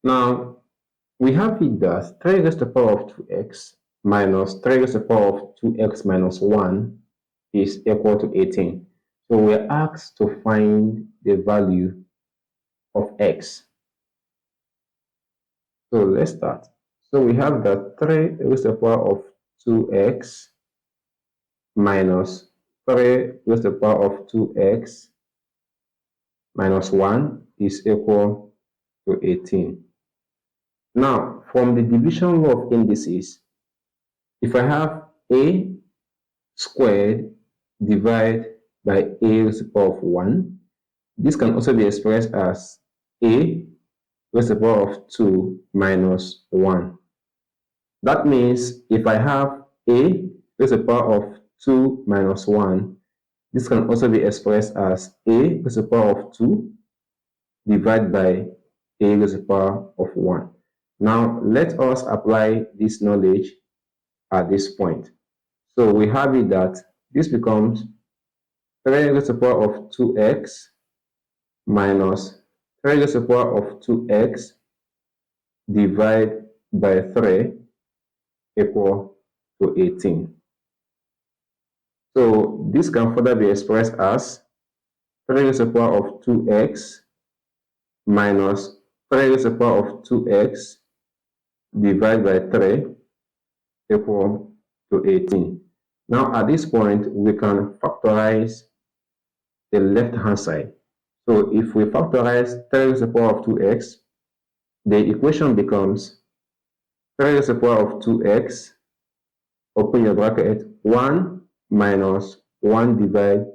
Now, we have it that 3 raised to the power of 2x minus 3 raised to the power of 2x minus 1 is equal to 18. So we're asked to find the value of x. So let's start. So we have that 3 raised to the power of 2x minus 3 raised to the power of 2x minus 1 is equal to 18. Now, from the division law of indices, if I have a squared divided by a raised to the power of 1, this can also be expressed as a raised to the power of 2 minus 1. That means if I have a raised to the power of 2 minus 1, this can also be expressed as a raised to the power of 2 divided by a raised to the power of 1. Now, let us apply this knowledge at this point. So we have it that this becomes 3 raised to the power of 2x minus 3 raised to the power of 2x divided by 3 equal to 18. So this can further be expressed as 3 raised to the power of 2x minus 3 raised to the power of 2x divided by 3 equal to 18. Now at this point, we can factorize the left-hand side. So if we factorize 3 raised to the power of 2x, the equation becomes 3 raised to the power of 2x, open your bracket, 1 minus 1 divided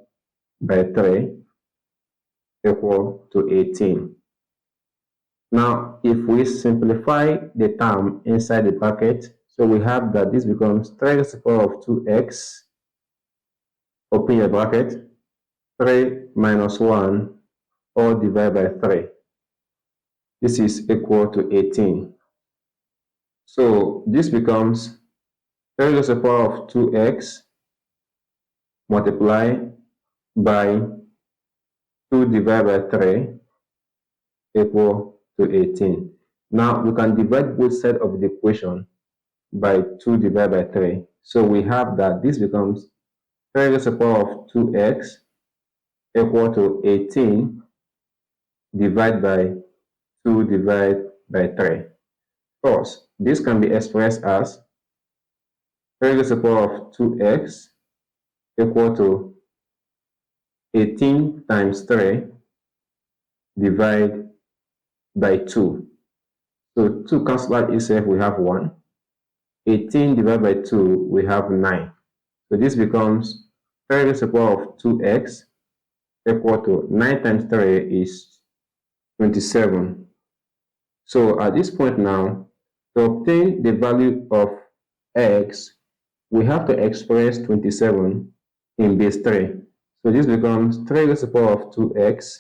by 3 equal to 18. Now, if we simplify the term inside the bracket, so we have that this becomes 3 raised to the power of 2x, open your bracket, 3 minus 1, all divided by 3. This is equal to 18. So this becomes 3 raised to the power of 2x multiplied by 2 divided by 3 equal to 18. Now we can divide both sides of the equation by 2 divided by 3. So we have that this becomes 3 raised to the power of 2x equal to 18 divided by 2 divided by 3. Thus, this can be expressed as 3 raised to the power of 2x equal to 18 times 3 divided by 2. So 2 cancel out itself, we have 1. 18 divided by 2, we have 9. So this becomes 3 raised to the power of 2x equal to 9 times 3 is 27. So at this point now, to obtain the value of x, we have to express 27 in base 3. So this becomes 3 raised to the power of 2x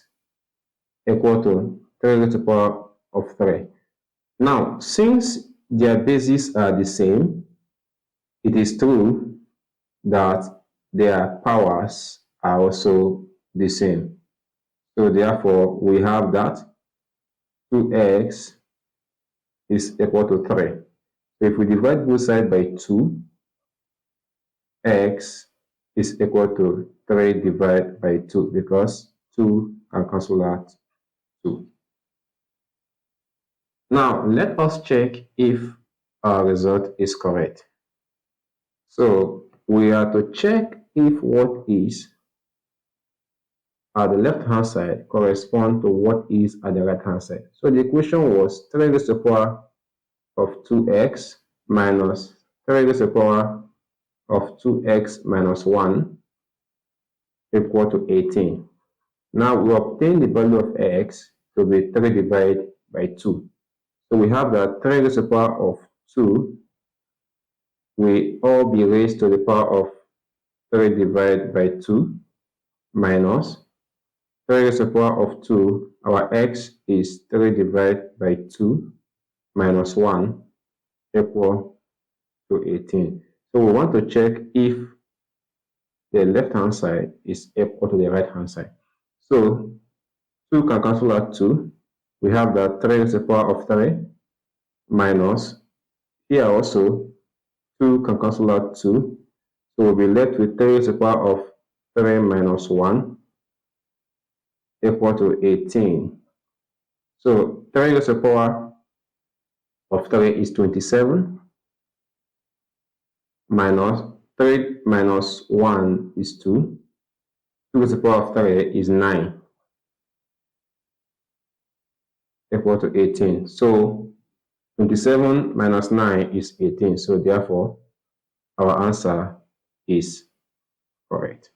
equal to 3 raised to the power of 3. Now, since their bases are the same, it is true that their powers are also the same. So therefore, we have that 2x is equal to 3. So if we divide both sides by 2, x is equal to 3 divided by 2 because 2 can cancel out 2. Now, let us check if our result is correct. So we are to check if what is at the left-hand side correspond to what is at the right-hand side. So the equation was 3 raised to the power of 2x minus 3 raised to the power of 2x minus 1 equal to 18. Now we obtain the value of x to be 3 divided by 2. So we have that 3 raised to the power of 2 will all be raised to the power of 3 divided by 2 minus 3 raised to the power of 2. Our x is 3 divided by 2 minus 1 equal to 18. So we want to check if the left-hand side is equal to the right-hand side. So 2 can cancel out 2. we have that 3 raised to the power of 3 minus, here also 2 can cancel out 2, so we'll be left with 3 raised to the power of 3 minus 1 equal to 18. So 3 raised to the power of 3 is 27, minus 3 minus 1 is 2, 2 raised to the power of 3 is 9, equal to 18. So 27 minus 9 is 18. So therefore, our answer is correct.